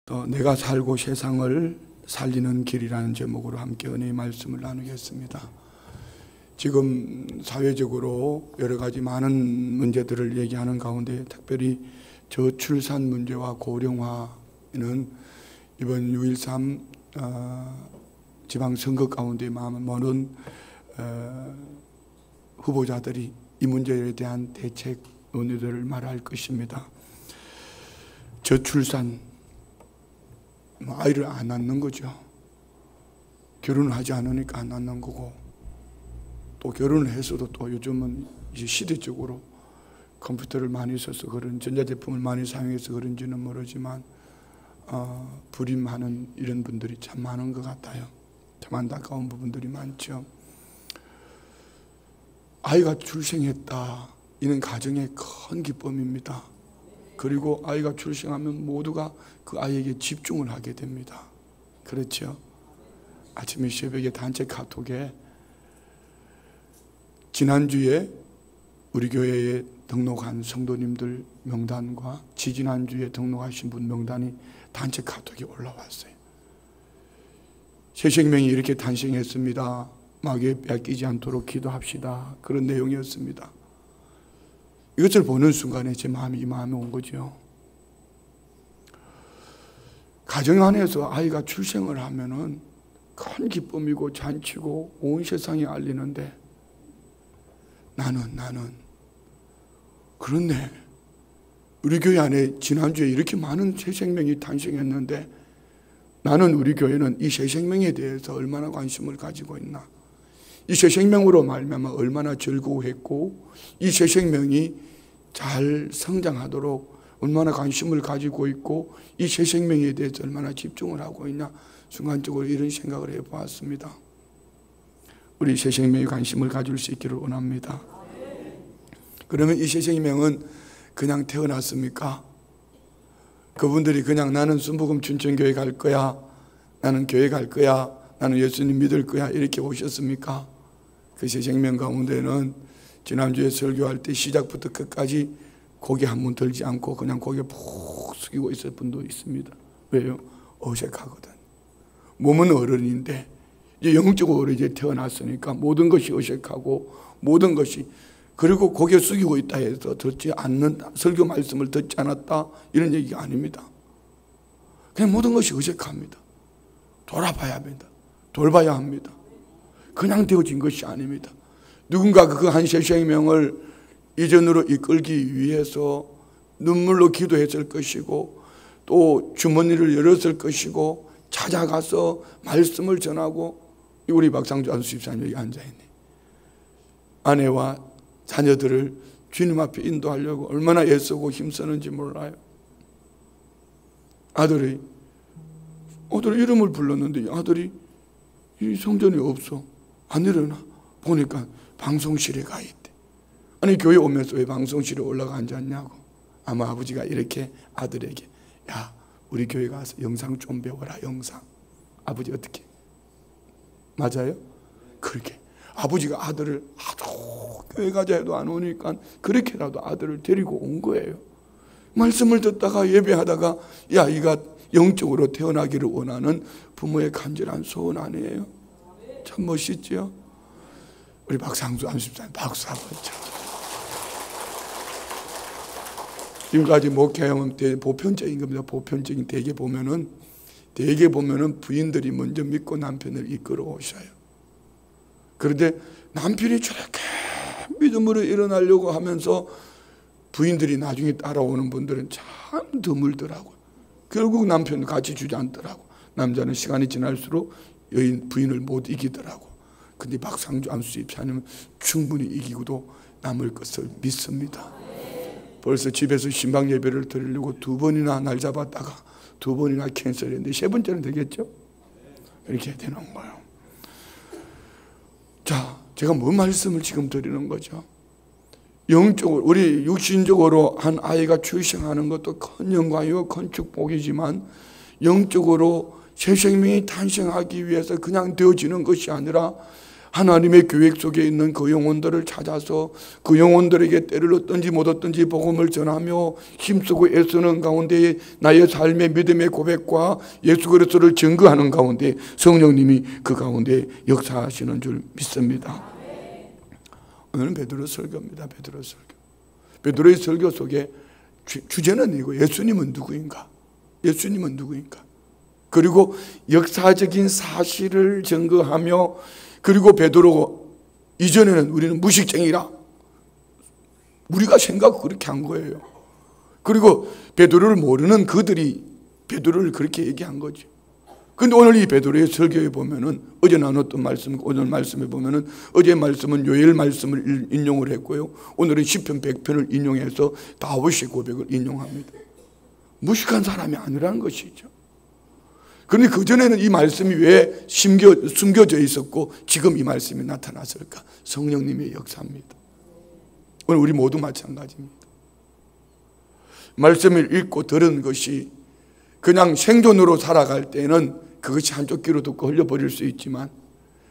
또 내가 살고 세상을 살리는 길이라는 제목으로 함께 은혜의 말씀을 나누겠습니다. 지금 사회적으로 여러 가지 많은 문제들을 얘기하는 가운데 특별히 저출산 문제와 고령화는 이번 6.13 지방선거 가운데 많은 후보자들이 이 문제에 대한 대책 논의들을 말할 것입니다. 저출산, 아이를 안 낳는 거죠. 결혼을 하지 않으니까 안 낳는 거고, 또 결혼을 했어도 또 요즘은 이제 시대적으로 컴퓨터를 많이 써서 그런 전자제품을 많이 사용해서 그런지는 모르지만 불임하는 이런 분들이 참 많은 것 같아요. 참 안타까운 부분들이 많죠. 아이가 출생했다, 이는 가정의 큰 기쁨입니다. 그리고 아이가 출생하면 모두가 그 아이에게 집중을 하게 됩니다. 그렇죠? 아침에 새벽에 단체 카톡에 지난주에 우리 교회에 등록한 성도님들 명단과 지지난주에 등록하신 분 명단이 단체 카톡에 올라왔어요. 새 생명이 이렇게 탄생했습니다. 마귀에 뺏기지 않도록 기도합시다. 그런 내용이었습니다. 이것을 보는 순간에 제 마음이 이 마음에 온 거죠. 가정 안에서 아이가 출생을 하면은 큰 기쁨이고 잔치고 온 세상에 알리는데 나는 그런데 우리 교회 안에 지난주에 이렇게 많은 새 생명이 탄생했는데 나는 우리 교회는 이 새 생명에 대해서 얼마나 관심을 가지고 있나, 이 새 생명으로 말미암아 얼마나 즐거워했고 이 새 생명이 잘 성장하도록 얼마나 관심을 가지고 있고 이 새 생명에 대해서 얼마나 집중을 하고 있냐, 순간적으로 이런 생각을 해보았습니다. 우리 새 생명에 관심을 가질 수 있기를 원합니다. 그러면 이 새 생명은 그냥 태어났습니까? 그분들이 그냥 나는 순복음 춘천교회 갈 거야, 나는 교회 갈 거야, 나는 예수님 믿을 거야 이렇게 오셨습니까? 그 새 생명 가운데는 지난주에 설교할 때 시작부터 끝까지 고개 한 번 들지 않고 그냥 고개 푹 숙이고 있을 분도 있습니다. 왜요? 어색하거든. 몸은 어른인데 이제 영적으로 이제 태어났으니까 모든 것이 어색하고 모든 것이, 그리고 고개 숙이고 있다 해서 듣지 않는다, 설교 말씀을 듣지 않았다 이런 얘기가 아닙니다. 그냥 모든 것이 어색합니다. 돌아봐야 합니다. 돌봐야 합니다. 그냥 되어진 것이 아닙니다. 누군가 그 한 새 생명을 이전으로 이끌기 위해서 눈물로 기도했을 것이고 또 주머니를 열었을 것이고 찾아가서 말씀을 전하고, 우리 박상주 안수집사님 여기 앉아있네. 아내와 자녀들을 주님 앞에 인도하려고 얼마나 애쓰고 힘쓰는지 몰라요. 아들이 이름을 불렀는데 아들이 이 성전이 없어. 안 일어나. 보니까 방송실에 가 있대. 아니 교회 오면서 왜 방송실에 올라가 앉았냐고. 아마 아버지가 이렇게 아들에게, 야 우리 교회 가서 영상 좀 배워라, 영상. 아버지 어떻게? 맞아요? 그렇게 아버지가 아들을 하도 교회 가자 해도 안 오니까 그렇게라도 아들을 데리고 온 거예요. 말씀을 듣다가 예배하다가 야 이가 영적으로 태어나기를 원하는 부모의 간절한 소원 아니에요? 참 멋있죠? 우리 박상주 안수집사님 박수 한번 쳐. 지금까지 목회하면 보편적인 겁니다. 보편적인 대개 보면은 부인들이 먼저 믿고 남편을 이끌어 오셔요. 그런데 남편이 저렇게 믿음으로 일어나려고 하면서 부인들이 나중에 따라오는 분들은 참 드물더라고요. 결국 남편 같이 주지 않더라고. 남자는 시간이 지날수록 부인을 못 이기더라고. 근데 박상주 안수집사님은 충분히 이기고도 남을 것을 믿습니다. 벌써 집에서 신방 예배를 드리려고 2번이나 날 잡았다가 2번이나 캔슬했는데 3번째는 되겠죠? 이렇게 되는 거예요. 자, 제가 뭔 말씀을 지금 드리는 거죠? 영적으로, 우리 육신적으로 한 아이가 출생하는 것도 큰 영광이고 큰 축복이지만 영적으로 새 생명이 탄생하기 위해서 그냥 되어지는 것이 아니라 하나님의 계획 속에 있는 그 영혼들을 찾아서 그 영혼들에게 때를 얻든지 못 얻든지 복음을 전하며 힘쓰고 애쓰는 가운데 나의 삶의 믿음의 고백과 예수 그리스도를 증거하는 가운데 성령님이 그 가운데 역사하시는 줄 믿습니다. 오늘은 베드로 설교입니다. 베드로 설교. 베드로의 설교 속에 주제는 이거, 예수님은 누구인가? 예수님은 누구인가? 그리고 역사적인 사실을 증거하며, 그리고 베드로 이전에는 우리는 무식쟁이라 우리가 생각 그렇게 한 거예요. 그리고 베드로를 모르는 그들이 베드로를 그렇게 얘기한 거죠. 근데 오늘 이 베드로의 설교에 보면은 어제 나눴던 말씀, 오늘 말씀에 보면은 어제 말씀은 요엘 말씀을 인용을 했고요. 오늘은 시편 100편을 인용해서 다윗의 고백을 인용합니다. 무식한 사람이 아니라는 것이죠. 그런데 그전에는 이 말씀이 왜 숨겨져 있었고 지금 이 말씀이 나타났을까? 성령님의 역사입니다. 오늘 우리 모두 마찬가지입니다. 말씀을 읽고 들은 것이 그냥 생존으로 살아갈 때는 그것이 한쪽 귀로 듣고 흘려버릴 수 있지만,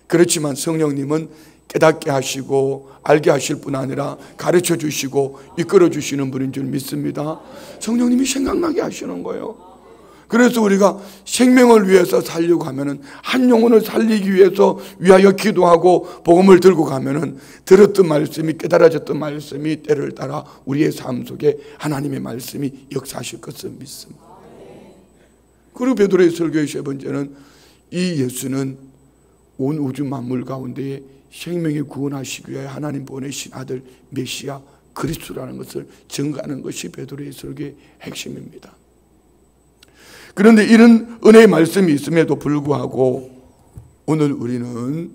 그렇지만 성령님은 깨닫게 하시고 알게 하실 뿐 아니라 가르쳐 주시고 이끌어 주시는 분인 줄 믿습니다. 성령님이 생각나게 하시는 거예요. 그래서 우리가 생명을 위해서 살려고 하면은, 한 영혼을 살리기 위해서 위하여 기도하고 복음을 들고 가면은 들었던 말씀이, 깨달아졌던 말씀이 때를 따라 우리의 삶 속에 하나님의 말씀이 역사하실 것을 믿습니다. 그리고 베드로의 설교의 세 번째는 이 예수는 온 우주 만물 가운데에 생명을 구원하시기 위해 하나님 보내신 아들 메시아 그리스도라는 것을 증거하는 것이 베드로의 설교의 핵심입니다. 그런데 이런 은혜의 말씀이 있음에도 불구하고 오늘 우리는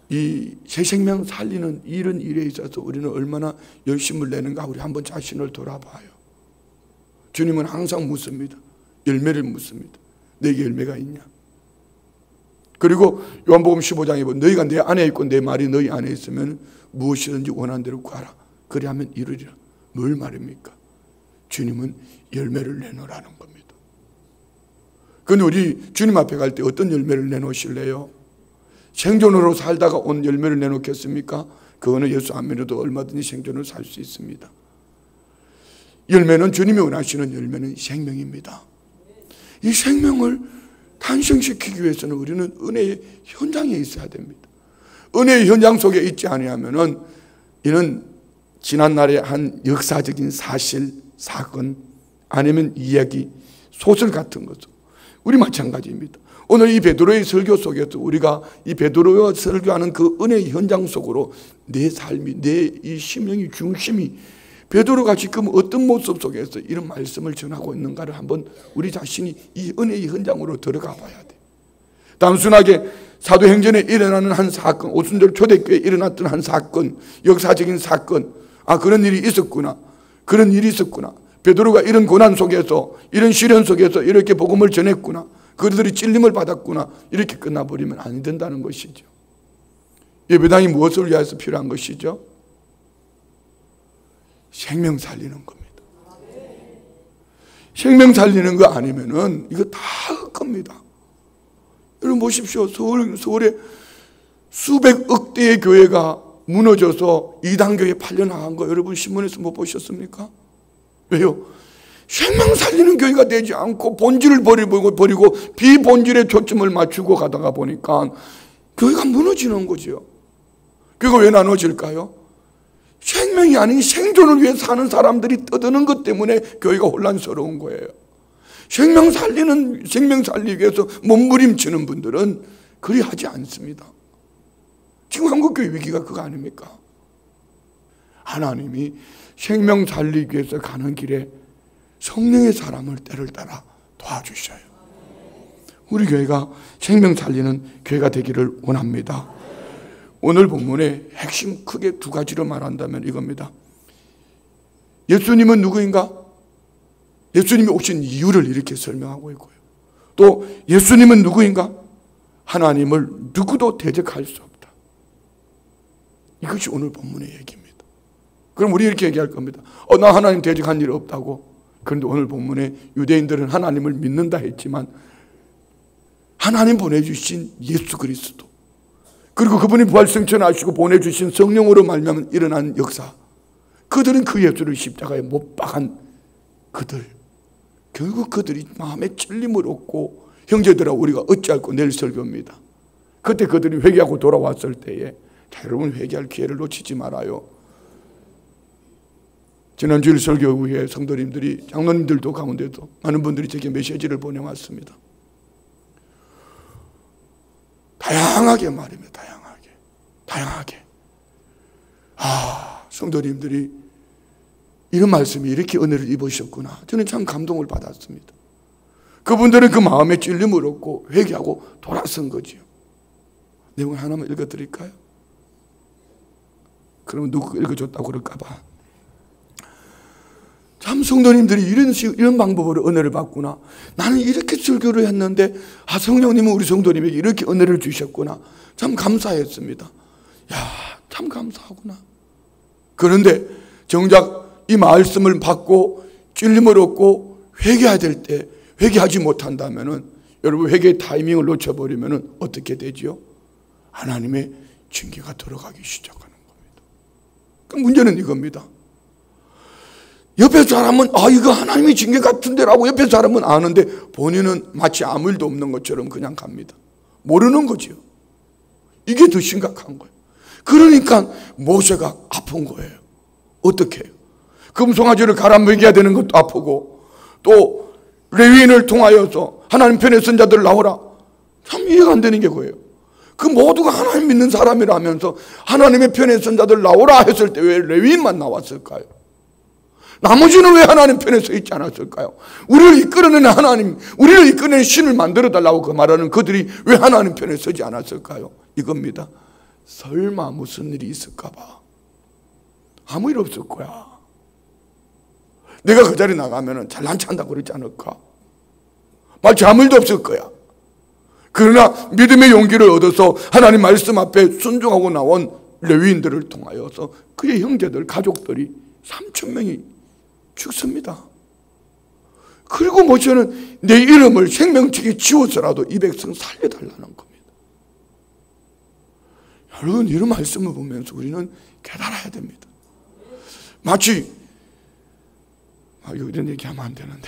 이 새 생명 살리는 이런 일에 있어서 우리는 얼마나 열심을 내는가, 우리 한번 자신을 돌아봐요. 주님은 항상 묻습니다. 열매를 묻습니다. 내게 열매가 있냐? 그리고 요한복음 15장에 보면 너희가 내 안에 있고 내 말이 너희 안에 있으면 무엇이든지 원하는 대로 구하라. 그리하면 이루리라. 뭘 말입니까? 주님은 열매를 내놓으라는 겁니다. 그런데 우리 주님 앞에 갈 때 어떤 열매를 내놓으실래요? 생존으로 살다가 온 열매를 내놓겠습니까? 그거는 예수 안 믿어도 얼마든지 생존을 살 수 있습니다. 열매는, 주님이 원하시는 열매는 생명입니다. 이 생명을 탄생시키기 위해서는 우리는 은혜의 현장에 있어야 됩니다. 은혜의 현장 속에 있지 아니하면은 이는 지난날의 한 역사적인 사실, 사건, 아니면 이야기, 소설 같은 거죠. 우리 마찬가지입니다. 오늘 이 베드로의 설교 속에서 우리가 이 베드로가 설교하는 그 은혜의 현장 속으로 내 삶이, 내 이 심령의 중심이 베드로가 지금 어떤 모습 속에서 이런 말씀을 전하고 있는가를 한번 우리 자신이 이 은혜의 현장으로 들어가 봐야 돼. 단순하게 사도행전에 일어나는 한 사건, 오순절 초대교회에 일어났던 한 사건, 역사적인 사건, 아 그런 일이 있었구나, 그런 일이 있었구나, 베드로가 이런 고난 속에서, 이런 시련 속에서 이렇게 복음을 전했구나, 그들이 찔림을 받았구나, 이렇게 끝나버리면 안 된다는 것이죠. 예배당이 무엇을 위해서 필요한 것이죠? 생명 살리는 겁니다. 생명 살리는 거 아니면은 이거 다 겁니다. 여러분 보십시오. 서울에 수백억 대의 교회가 무너져서 이단교에 팔려나간 거 여러분 신문에서 못 보셨습니까? 왜요? 생명 살리는 교회가 되지 않고 본질을 버리고 비본질에 초점을 맞추고 가다가 보니까 교회가 무너지는 거죠. 교회가 왜 나눠질까요? 생명이 아닌 생존을 위해 사는 사람들이 떠드는 것 때문에 교회가 혼란스러운 거예요. 생명 살리기 위해서 몸부림치는 분들은 그리 하지 않습니다. 지금 한국교회 위기가 그거 아닙니까? 하나님이 생명 살리기 위해서 가는 길에 성령의 사람을 때를 따라 도와주셔요. 우리 교회가 생명 살리는 교회가 되기를 원합니다. 오늘 본문의 핵심 크게 두 가지로 말한다면 이겁니다. 예수님은 누구인가? 예수님이 오신 이유를 이렇게 설명하고 있고요. 또 예수님은 누구인가? 하나님을 누구도 대적할 수 없다. 이것이 오늘 본문의 얘기입니다. 그럼 우리 이렇게 얘기할 겁니다. 나 하나님 대적한 일 없다고. 그런데 오늘 본문에 유대인들은 하나님을 믿는다 했지만 하나님 보내주신 예수 그리스도, 그리고 그분이 부활승천하시고 보내주신 성령으로 말미암아 일어난 역사, 그들은 그 예수를 십자가에 못 박은 그들, 결국 그들이 마음에 찔림을 얻고, 형제들아 우리가 어찌할꼬 내일 설교입니다. 그때 그들이 회개하고 돌아왔을 때에, 자, 여러분 회개할 기회를 놓치지 말아요. 지난주일 설교 후에 성도님들이, 장로님들도 가운데도 많은 분들이 제게 메시지를 보내왔습니다. 다양하게 말입니다. 다양하게. 성도님들이 이런 말씀이 이렇게 은혜를 입으셨구나. 저는 참 감동을 받았습니다. 그분들은 그 마음에 찔림을 얻고 회개하고 돌아선 거지요. 내용 하나만 읽어드릴까요? 그러면 누구 읽어줬다고 그럴까 봐. 참 성도님들이 이런 방법으로 은혜를 받구나. 나는 이렇게 설교를 했는데 성령님은 우리 성도님에게 이렇게 은혜를 주셨구나. 참 감사했습니다. 야, 참 감사하구나. 그런데 정작 이 말씀을 받고 찔림을 얻고 회개해야 될 때 회개하지 못한다면은, 여러분 회개의 타이밍을 놓쳐버리면은 어떻게 되지요? 하나님의 징계가 들어가기 시작하는 겁니다. 그 문제는 이겁니다. 옆에 사람은 이거 하나님의 징계 같은데라고 옆에 사람은 아는데 본인은 마치 아무 일도 없는 것처럼 그냥 갑니다. 모르는 거죠. 이게 더 심각한 거예요. 그러니까 모세가 아픈 거예요. 어떻게 해요? 금송아지를 갈아 먹여야 되는 것도 아프고, 또 레위인을 통하여서 하나님 편의 선자들 나오라. 참 이해가 안 되는 게 그거예요. 그 모두가 하나님 믿는 사람이라면서 하나님의 편의 선자들 나오라 했을 때 왜 레위인만 나왔을까요? 나머지는 왜 하나님 편에 서 있지 않았을까요? 우리를 이끌어내는 하나님, 우리를 이끌어내는 신을 만들어달라고 그 말하는 그들이 왜 하나님 편에 서지 않았을까요? 이겁니다. 설마 무슨 일이 있을까 봐. 아무 일 없을 거야. 내가 그 자리에 나가면 잘난 체한다고 그러지 않을까? 마치 아무 일도 없을 거야. 그러나 믿음의 용기를 얻어서 하나님 말씀 앞에 순종하고 나온 레위인들을 통하여서 그의 형제들, 가족들이 3,000명이 죽습니다. 그리고 모세는 내 이름을 생명책에 지워서라도 이 백성 살려달라는 겁니다. 여러분, 이런 말씀을 보면서 우리는 깨달아야 됩니다. 마치 이런 얘기하면 안 되는데,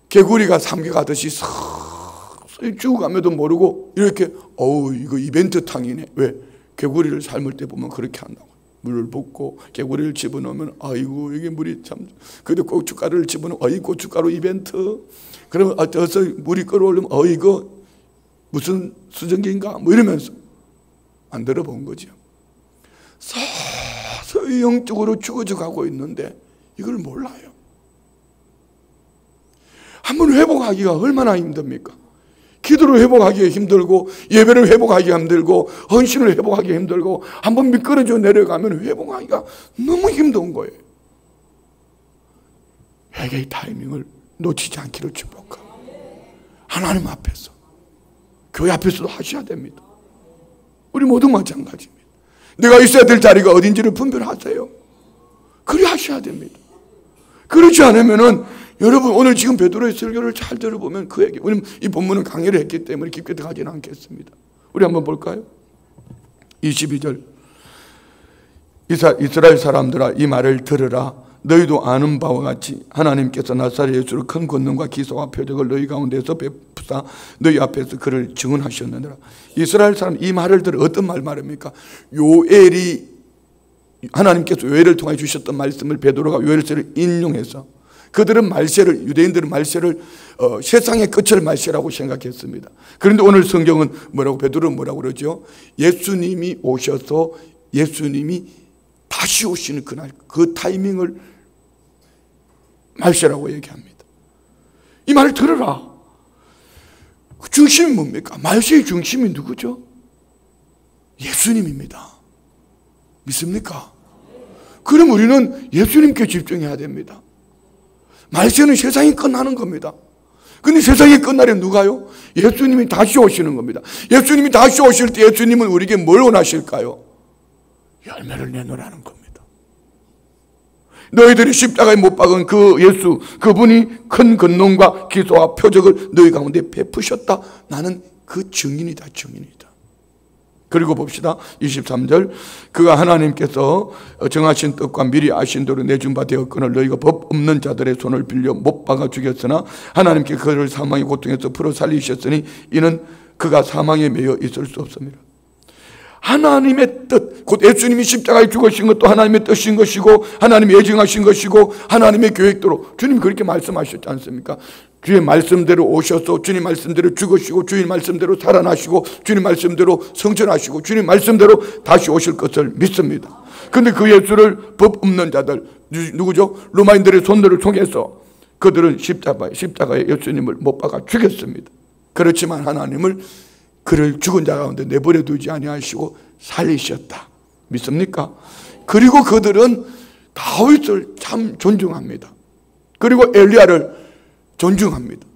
개구리가 삼계 가듯이 쭉 가면도 모르고 이렇게 이거 이벤트 탕이네. 왜? 개구리를 삶을 때 보면 그렇게 한다고. 물을 붓고 개구리를 집어넣으면 아이고 이게 물이 참, 그래도 고춧가루를 집어넣으면 이 고춧가루 이벤트. 그러면 어서 물이 끓어오르면 이거 무슨 수증기인가 뭐 이러면서 안 들어본 거죠. 서서히 영적으로 죽어져 가고 있는데 이걸 몰라요. 한번 회복하기가 얼마나 힘듭니까? 기도를 회복하기가 힘들고, 예배를 회복하기가 힘들고, 헌신을 회복하기가 힘들고, 한번 미끄러져 내려가면 회복하기가 너무 힘든 거예요. 회개의 타이밍을 놓치지 않기를 축복합니다. 하나님 앞에서, 교회 앞에서도 하셔야 됩니다. 우리 모두 마찬가지입니다. 내가 있어야 될 자리가 어딘지를 분별하세요. 그리 하셔야 됩니다. 그렇지 않으면은 여러분, 오늘 지금 베드로의 설교를 잘 들어보면 그에게, 우리는 이 본문은 강의를 했기 때문에 깊게 들어가지는 않겠습니다. 우리 한번 볼까요? 22절. 이스라엘 사람들아, 이 말을 들으라. 너희도 아는 바와 같이 하나님께서 나사렛 예수를 큰 권능과 기사와 표적을 너희 가운데서 베푸사 너희 앞에서 그를 증언하셨느니라. 이스라엘 사람 이 말을 들어 어떤 말입니까? 요엘이, 하나님께서 요엘을 통해 주셨던 말씀을 베드로가 요엘서를 인용해서, 그들은 말세를, 유대인들은 말세를 세상의 끝을 말세라고 생각했습니다. 그런데 오늘 성경은 뭐라고, 베드로는 뭐라고 그러죠? 예수님이 오셔서 예수님이 다시 오시는 그날, 그 타이밍을 말세라고 얘기합니다. 이 말을 들어라. 그 중심이 뭡니까? 말세의 중심이 누구죠? 예수님입니다. 믿습니까? 그럼 우리는 예수님께 집중해야 됩니다. 말세는 세상이 끝나는 겁니다. 근데 세상이 끝나려 누가요? 예수님이 다시 오시는 겁니다. 예수님이 다시 오실 때 예수님은 우리에게 뭘 원하실까요? 열매를 내놓으라는 겁니다. 너희들이 십자가에 못 박은 그 예수, 그분이 큰 권능과 기사와 표적을 너희 가운데 베푸셨다. 나는 그 증인이다, 증인이다. 그리고 봅시다. 23절. 그가 하나님께서 정하신 뜻과 미리 아신 대로 내준 바 되었거늘 너희가 법 없는 자들의 손을 빌려 못 박아 죽였으나 하나님께 그를 사망의 고통에서 풀어 살리셨으니 이는 그가 사망에 매여 있을 수 없습니다. 하나님의 뜻, 곧 예수님이 십자가에 죽으신 것도 하나님의 뜻인 것이고 하나님이 예정하신 것이고 하나님의 계획대로 주님이 그렇게 말씀하셨지 않습니까? 주의 말씀대로 오셔서 주님 말씀대로 죽으시고 주님 말씀대로 살아나시고 주님 말씀대로 성천하시고 주님 말씀대로 다시 오실 것을 믿습니다. 그런데 그 예수를 법 없는 자들, 누구죠? 로마인들의 손들을 통해서 그들은 십자가에 예수님을 못 박아 죽였습니다. 그렇지만 하나님을 그를 죽은 자 가운데 내버려 두지 아니하시고 살리셨다. 믿습니까? 그리고 그들은 다윗을 참 존중합니다. 그리고 엘리야를 존중합니다.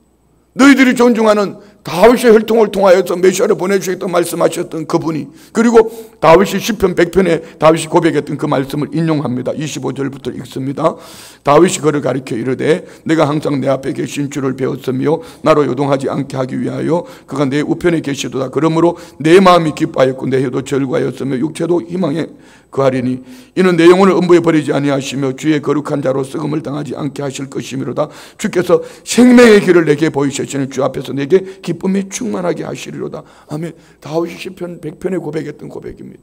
너희들이 존중하는 다윗의 혈통을 통하여서 메시아를 보내주셨다고 말씀하셨던 그분이, 그리고 다윗이 시편 100편에 다윗이 고백했던 그 말씀을 인용합니다. 25절부터 읽습니다. 다윗이 그를 가리켜 이르되 내가 항상 내 앞에 계신 줄을 배웠으며 나로 요동하지 않게 하기 위하여 그가 내 우편에 계시도다. 그러므로 내 마음이 기뻐하였고 내 혀도 즐거하였으며 육체도 희망에 그하리니 이는 내 영혼을 음부에 버리지 아니하시며 주의 거룩한 자로 썩음을 당하지 않게 하실 것이미로다. 주께서 생명의 길을 내게 보이셨으니 주 앞에서 내게 기쁨이 충만하게 하시리로다. 아멘. 다윗이 시편 100편에 고백했던 고백입니다.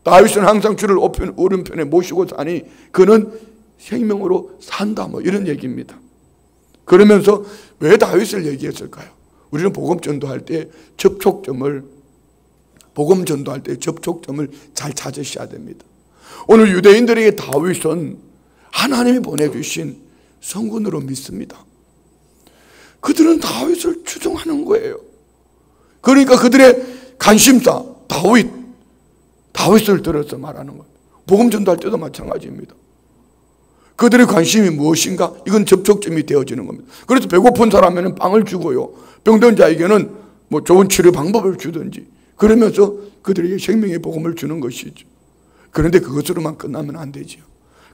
다윗은 항상 주를 오른편에 모시고 사니 그는 생명으로 산다, 뭐 이런 얘기입니다. 그러면서 왜 다윗을 얘기했을까요? 우리는 복음 전도할 때 접촉점을 잘 찾으셔야 됩니다. 오늘 유대인들에게 다윗은 하나님이 보내주신 성군으로 믿습니다. 그들은 다윗을 추종하는 거예요. 그러니까 그들의 관심사, 다윗을 들어서 말하는 거예요. 복음 전도할 때도 마찬가지입니다. 그들의 관심이 무엇인가? 이건 접촉점이 되어지는 겁니다. 그래서 배고픈 사람에는 빵을 주고요, 병든 자에게는 뭐 좋은 치료 방법을 주든지, 그러면서 그들에게 생명의 복음을 주는 것이죠. 그런데 그것으로만 끝나면 안 되죠.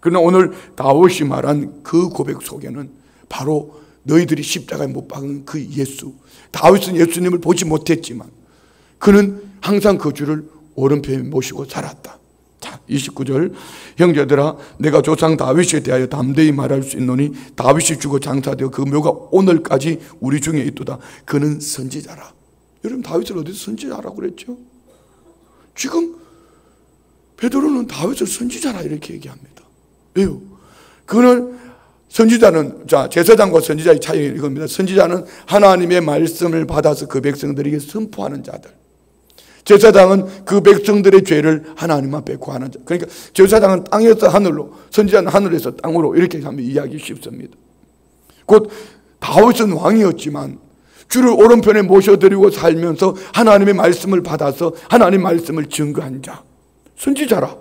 그러나 오늘 다윗이 말한 그 고백 속에는 바로 너희들이 십자가에 못 박은 그 예수, 다윗은 예수님을 보지 못했지만 그는 항상 그 주를 오른편에 모시고 살았다. 자, 29절. 형제들아 내가 조상 다윗에 대하여 담대히 말할 수 있노니 다윗이 죽어 장사되어 그 묘가 오늘까지 우리 중에 있도다. 그는 선지자라. 여러분, 다윗을 어디서 선지자라고 그랬죠? 지금 베드로는 다윗을 선지자라 이렇게 얘기합니다. 왜요? 그는 선지자는, 자, 제사장과 선지자의 차이가 이겁니다. 선지자는 하나님의 말씀을 받아서 그 백성들에게 선포하는 자들. 제사장은 그 백성들의 죄를 하나님 앞에 구하는 자. 그러니까 제사장은 땅에서 하늘로, 선지자는 하늘에서 땅으로, 이렇게 하면 이해하기 쉽습니다. 곧 다윗은 왕이었지만 주를 오른편에 모셔드리고 살면서 하나님의 말씀을 받아서 하나님의 말씀을 증거한 자, 선지자라.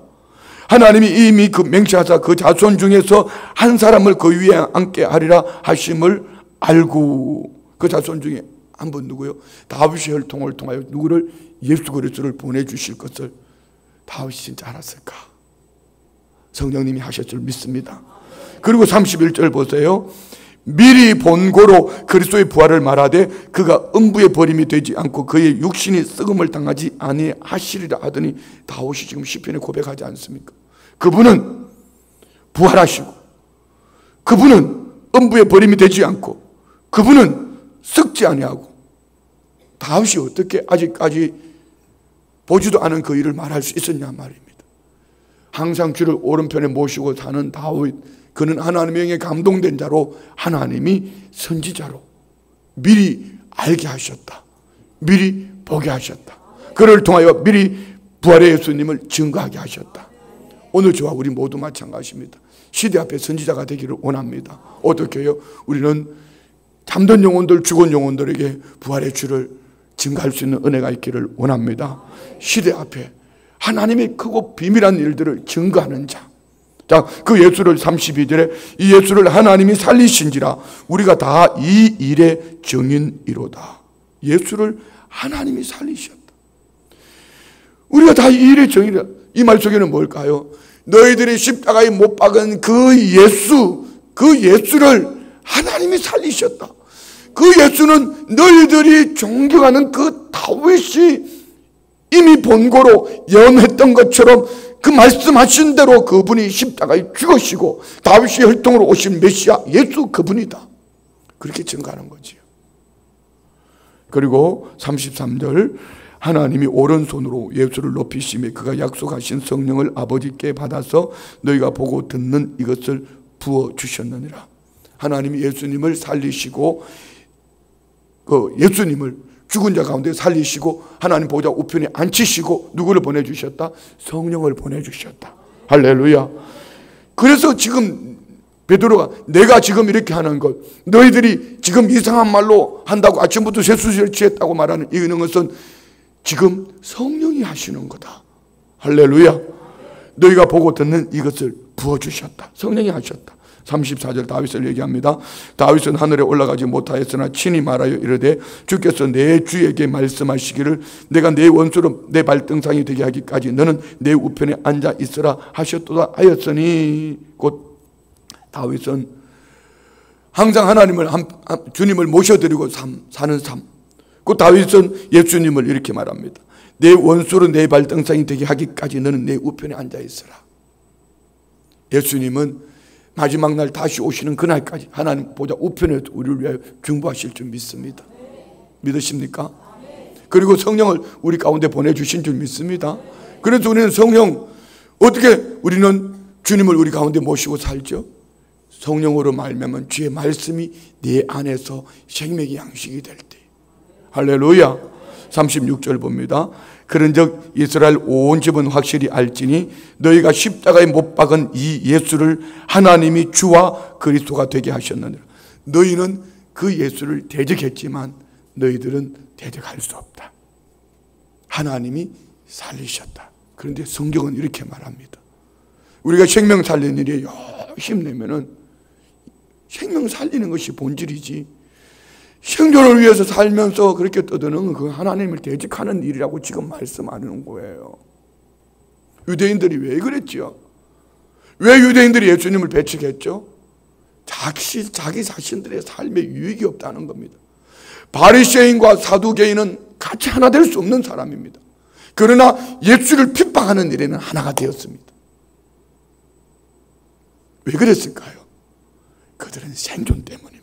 하나님이 이미 그 맹세하사 그 자손 중에서 한 사람을 그 위에 앉게 하리라 하심을 알고, 그 자손 중에 한 분 누구요? 다윗의 혈통을 통하여 누구를? 예수 그리스도를 보내주실 것을 다윗이 진짜 알았을까? 성령님이 하실 줄 믿습니다. 그리고 31절 보세요. 미리 본고로 그리스도의 부활을 말하되 그가 음부에 버림이 되지 않고 그의 육신이 썩음을 당하지 아니하시리라 하더니 다윗이 지금 시편에 고백하지 않습니까? 그분은 부활하시고 그분은 음부에 버림이 되지 않고 그분은 썩지 아니하고, 다윗이 어떻게 아직까지 보지도 않은 그 일을 말할 수 있었냐 말입니다. 항상 주를 오른편에 모시고 사는 다윗, 그는 하나님의 영에 감동된 자로 하나님이 선지자로 미리 알게 하셨다. 미리 보게 하셨다. 그를 통하여 미리 부활의 예수님을 증거하게 하셨다. 오늘 저와 우리 모두 마찬가지입니다. 시대 앞에 선지자가 되기를 원합니다. 어떻게 해요? 우리는 잠든 영혼들, 죽은 영혼들에게 부활의 주를 증거할 수 있는 은혜가 있기를 원합니다. 시대 앞에 하나님의 크고 비밀한 일들을 증거하는 자. 자, 그 예수를 32절에 이 예수를 하나님이 살리신지라 우리가 다 이 일의 증인이로다. 예수를 하나님이 살리셨다. 우리가 다 이 일의 증인이다. 이 말 속에는 뭘까요? 너희들이 십자가에 못 박은 그 예수를 하나님이 살리셨다. 그 예수는 너희들이 존경하는 그 다윗이 이미 본고로 예언했던 것처럼 그 말씀하신 대로 그분이 십자가에 죽으시고 다윗의 혈통으로 오신 메시아 예수 그분이다. 그렇게 증거하는 거지요. 그리고 33절, 하나님이 오른손으로 예수를 높이시며 그가 약속하신 성령을 아버지께 받아서 너희가 보고 듣는 이것을 부어주셨느니라. 하나님이 예수님을 살리시고 예수님을 죽은 자 가운데 살리시고 하나님 보좌 우편에 앉히시고 누구를 보내주셨다? 성령을 보내주셨다. 할렐루야. 그래서 지금 베드로가 내가 지금 이렇게 하는 것, 너희들이 지금 이상한 말로 한다고 아침부터 쇠수시를 취했다고 말하는 이런 것은 지금 성령이 하시는 거다. 할렐루야. 너희가 보고 듣는 이것을 부어주셨다. 성령이 하셨다. 34절 다윗을 얘기합니다. 다윗은 하늘에 올라가지 못하였으나 친히 말하여 이르되 주께서 내 주에게 말씀하시기를 내가 내 원수로 내 발등상이 되게 하기까지 너는 내 우편에 앉아 있으라 하셨도다 하였으니, 곧 다윗은 항상 하나님을 주님을 모셔드리고 사는 삶. 그 다윗은 예수님을 이렇게 말합니다. 내 원수로 내 발등상이 되게 하기까지 너는 내 우편에 앉아 있으라. 예수님은 마지막 날 다시 오시는 그날까지 하나님 보좌 우편에서 우리를 위하여 중보하실 줄 믿습니다. 믿으십니까? 그리고 성령을 우리 가운데 보내주신 줄 믿습니다. 그래서 우리는 성령, 어떻게 우리는 주님을 우리 가운데 모시고 살죠? 성령으로 말미암아 주의 말씀이 내 안에서 생명의 양식이 될 때. 할렐루야. 36절 봅니다. 그런즉 이스라엘 온 집은 확실히 알지니 너희가 십자가에 못 박은 이 예수를 하나님이 주와 그리스도가 되게 하셨느니라. 너희는 그 예수를 대적했지만 너희들은 대적할 수 없다. 하나님이 살리셨다. 그런데 성경은 이렇게 말합니다. 우리가 생명 살리는 일에 힘내면은 생명 살리는 것이 본질이지, 생존을 위해서 살면서 그렇게 떠드는 그 하나님을 대적하는 일이라고 지금 말씀하는 거예요. 유대인들이 왜 그랬죠? 왜 유대인들이 예수님을 배척했죠? 자기 자신들의 삶에 유익이 없다는 겁니다. 바리새인과 사두개인은 같이 하나 될 수 없는 사람입니다. 그러나 예수를 핍박하는 일에는 하나가 되었습니다. 왜 그랬을까요? 그들은 생존 때문입니다.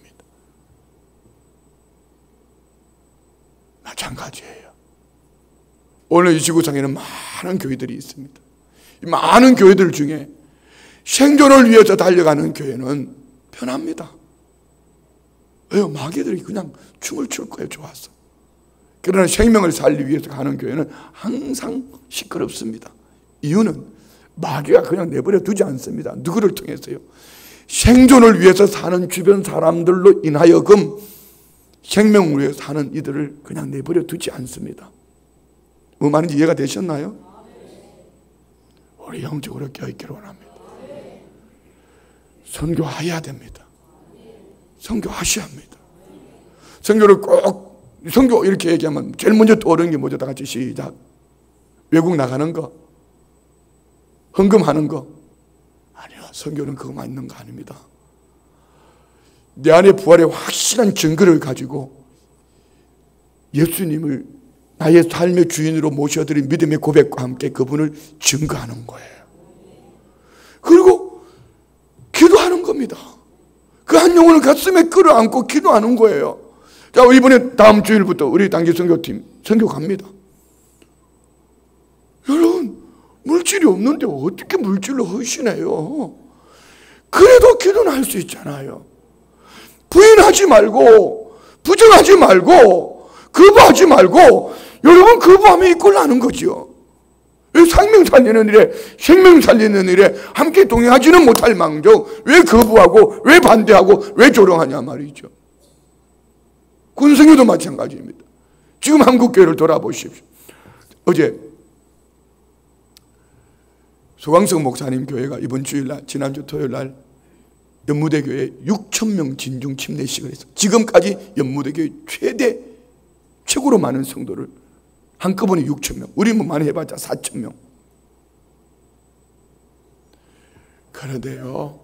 마찬가지예요. 오늘 이 지구상에는 많은 교회들이 있습니다. 이 많은 교회들 중에 생존을 위해서 달려가는 교회는 편합니다. 왜요? 마귀들이 그냥 춤을 출 거예요. 좋아서. 그러나 생명을 살리기 위해서 가는 교회는 항상 시끄럽습니다. 이유는 마귀가 그냥 내버려 두지 않습니다. 누구를 통해서요? 생존을 위해서 사는 주변 사람들로 인하여금 생명을 위해 사는 이들을 그냥 내버려 두지 않습니다. 뭐 말인지 이해가 되셨나요? 우리 영적으로 깨어있기를 원합니다. 선교해야 됩니다. 선교하셔야 합니다. 선교를 꼭, 선교 이렇게 얘기하면 제일 먼저 떠오르는 게 뭐죠? 다 같이 시작. 외국 나가는 거, 헌금하는 거. 아니요, 선교는 그거만 있는 거 아닙니다. 내 안에 부활의 확실한 증거를 가지고 예수님을 나의 삶의 주인으로 모셔드린 믿음의 고백과 함께 그분을 증거하는 거예요. 그리고 기도하는 겁니다. 그 한 영혼을 가슴에 끌어안고 기도하는 거예요. 자, 이번에 다음 주일부터 우리 단기 선교팀 선교 갑니다. 여러분, 물질이 없는데 어떻게 물질로 헌신해요? 그래도 기도는 할 수 있잖아요. 부인하지 말고, 부정하지 말고, 거부하지 말고, 여러분 거부하면 이꼴 나는 거죠. 생명 살리는 일에, 생명 살리는 일에 함께 동행하지는 못할 망정 왜 거부하고, 왜 반대하고, 왜 조롱하냐 말이죠. 군성교도 마찬가지입니다. 지금 한국교회를 돌아보십시오. 어제 소강성 목사님 교회가 이번 주일날, 지난주 토요일날 연무대교회 6,000명 진중 침례식을 했어요. 지금까지 연무대교회 최고로 많은 성도를 한꺼번에 6,000명. 우리 뭐 많이 해봤자 4,000명. 그런데요,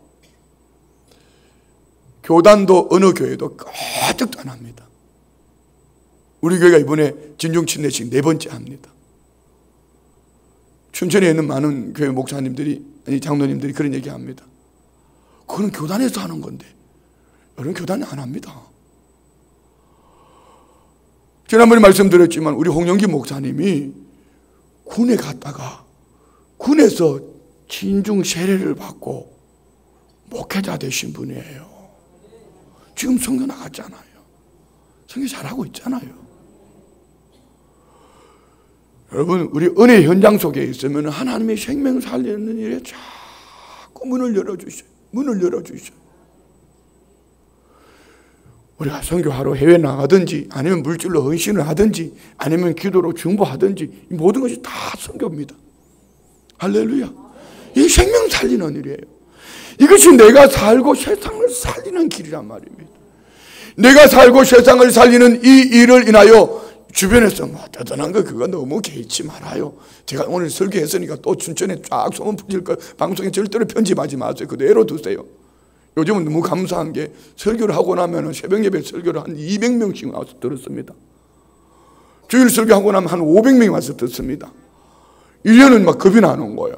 교단도 어느 교회도 까뜩도 안 합니다. 우리 교회가 이번에 진중 침례식 4번째 합니다. 춘천에 있는 많은 교회 목사님들이, 아니 장로님들이 그런 얘기합니다. 그거는 교단에서 하는 건데 여러분 교단이 안 합니다. 지난번에 말씀드렸지만 우리 홍영기 목사님이 군에 갔다가 군에서 진중 세례를 받고 목회자 되신 분이에요. 지금 선교 나갔잖아요. 선교 잘하고 있잖아요. 여러분, 우리 은혜 현장 속에 있으면 하나님의 생명 살리는 일에 자꾸 문을 열어주셔요. 문을 열어주셔요. 우리가 선교하러 해외 나가든지 아니면 물질로 헌신을 하든지 아니면 기도로 중보하든지 이 모든 것이 다 선교입니다. 할렐루야. 이 생명 살리는 일이에요. 이것이 내가 살고 세상을 살리는 길이란 말입니다. 내가 살고 세상을 살리는 이 일을 인하여 주변에서 뭐 대단한 거 그거 너무 개의치 말아요. 제가 오늘 설교했으니까 또 춘천에 쫙 소문 퍼질 거 방송에 절대로 편집하지 마세요. 그대로 두세요. 요즘은 너무 감사한 게 설교를 하고 나면 새벽 예배 설교를 한 200명씩 와서 들었습니다. 주일 설교하고 나면 한 500명이 와서 듣습니다. 1년은 막 겁이 나는 거예요.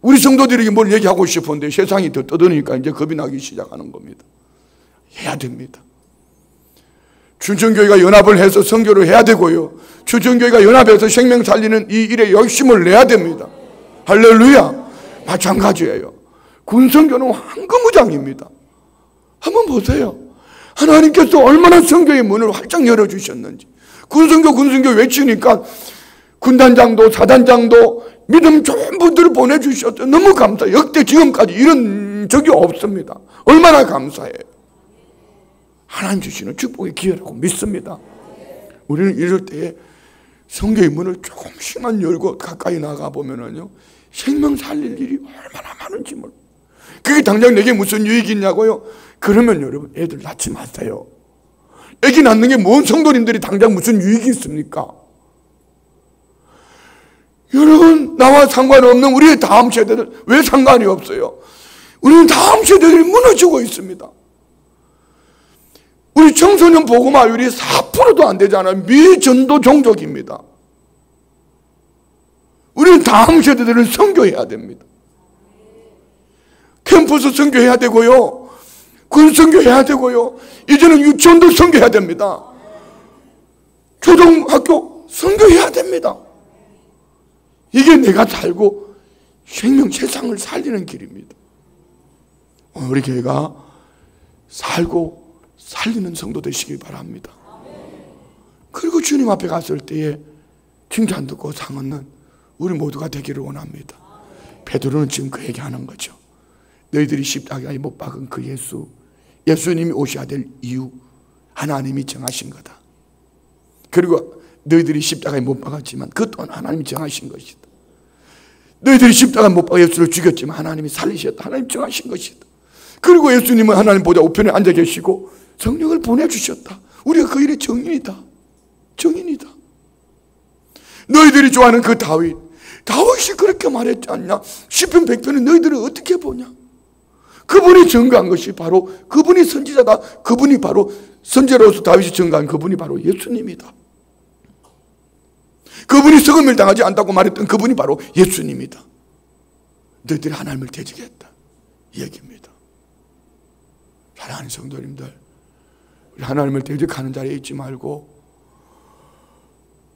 우리 성도들에게 뭘 얘기하고 싶은데 세상이 더 떠드니까 이제 겁이 나기 시작하는 겁니다. 해야 됩니다. 춘천교회가 연합을 해서 선교를 해야 되고요. 춘천교회가 연합해서 생명 살리는 이 일에 열심을 내야 됩니다. 할렐루야. 마찬가지예요. 군선교는 황금무장입니다. 한번 보세요. 하나님께서 얼마나 선교의 문을 활짝 열어주셨는지. 군선교 외치니까 군단장도 사단장도 믿음 좋은 분들을 보내주셨어요. 너무 감사해요. 역대 지금까지 이런 적이 없습니다. 얼마나 감사해요. 하나님 주시는 축복의 기회라고 믿습니다. 우리는 이럴 때에 선교의 문을 조금씩만 열고 가까이 나가보면요 생명 살릴 일이 얼마나 많은지 몰라요. 그게 당장 내게 무슨 유익이 있냐고요? 그러면 여러분 애들 낳지 마세요. 애기 낳는 게 뭔 성도님들이 당장 무슨 유익이 있습니까? 여러분 나와 상관없는 우리의 다음 세대들 왜 상관이 없어요? 우리는 다음 세대들이 무너지고 있습니다. 우리 청소년 보고마율이 4%도 안 되잖아요. 미전도 종족입니다. 우리는 다음 세대들을 선교해야 됩니다. 캠퍼스 선교해야 되고요. 군 선교해야 되고요. 이제는 유치원도 선교해야 됩니다. 초등학교 선교해야 됩니다. 이게 내가 살고 생명 세상을 살리는 길입니다. 우리 교회가 살고 살리는 성도 되시길 바랍니다. 그리고 주님 앞에 갔을 때에 칭찬 듣고 상 얻는 우리 모두가 되기를 원합니다. 베드로는 지금 그 얘기하는 거죠. 너희들이 십자가에 못 박은 그 예수님이 오셔야 될 이유 하나님이 정하신 거다. 그리고 너희들이 십자가에 못 박았지만 그 또한 하나님이 정하신 것이다. 너희들이 십자가에 못 박아 예수를 죽였지만 하나님이 살리셨다. 하나님 정하신 것이다. 그리고 예수님은 하나님 보좌 우편에 앉아 계시고 성령을 보내주셨다. 우리가 그 일의 정인이다. 정인이다. 너희들이 좋아하는 그 다윗이 그렇게 말했지 않냐? 시편 100편은 너희들은 어떻게 보냐? 그분이 증거한 것이 바로 그분이 선지자다. 그분이 바로 선지자로서 다윗이 증거한 그분이 바로 예수님이다. 그분이 썩음을 당하지 않다고 말했던 그분이 바로 예수님이다. 너희들이 하나님을 대적했다. 이 얘기입니다. 사랑하는 성도님들, 우리 하나님을 대적하는 자리에 있지 말고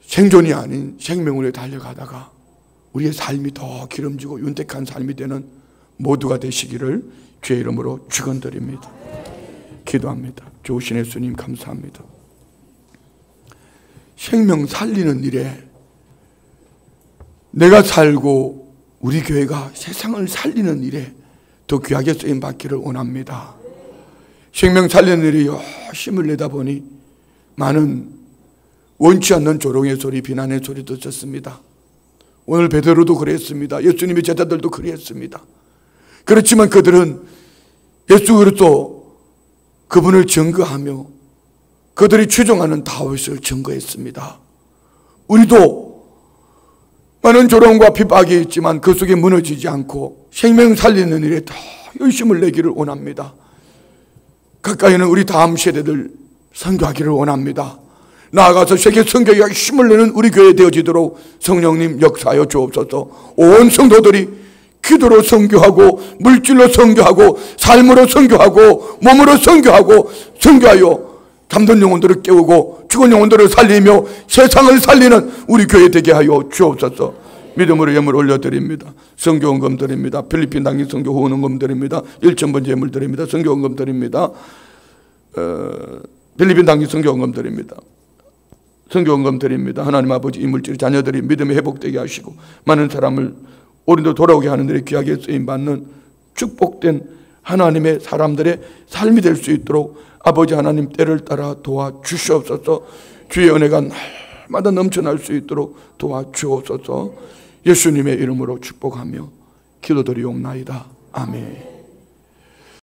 생존이 아닌 생명을 위해 달려가다가 우리의 삶이 더 기름지고 윤택한 삶이 되는 모두가 되시기를 주의 이름으로 축원드립니다. 기도합니다. 좋으신 예수님 감사합니다. 생명 살리는 일에 내가 살고 우리 교회가 세상을 살리는 일에 더 귀하게 쓰임 받기를 원합니다. 생명 살리는 일에 열심을 내다 보니 많은 원치 않는 조롱의 소리, 비난의 소리도 듣습니다. 오늘 베드로도 그랬습니다. 예수님의 제자들도 그랬습니다. 그렇지만 그들은 예수 그리스도 그분을 증거하며 그들이 추종하는 다윗을 증거했습니다. 우리도 많은 조롱과 핍박이 있지만 그 속에 무너지지 않고 생명 살리는 일에 더 열심을 내기를 원합니다. 가까이는 우리 다음 세대들 선교하기를 원합니다. 나아가서 세계 선교에 힘을 내는 우리 교회 되어지도록 성령님 역사하여 주옵소서. 온 성도들이 기도로 선교하고 물질로 선교하고 삶으로 선교하고 몸으로 선교하고 선교하여 잠든 영혼들을 깨우고 죽은 영혼들을 살리며 세상을 살리는 우리 교회 되게 하여 주옵소서. 믿음으로 예물 올려드립니다. 선교원금 드립니다. 필리핀 당기 선교 후원금 드립니다. 1,000번 예물 드립니다. 선교원금 드립니다. 필리핀 당기 선교원금 드립니다. 선교원금 드립니다. 하나님 아버지, 이물질 자녀들이 믿음이 회복되게 하시고 많은 사람을 오늘도 돌아오게 하는 일에 귀하게 쓰임받는 축복된 하나님의 사람들의 삶이 될 수 있도록 아버지 하나님 때를 따라 도와주시옵소서. 주의 은혜가 날마다 넘쳐날 수 있도록 도와주옵소서. 예수님의 이름으로 축복하며 기도드리옵나이다. 아멘.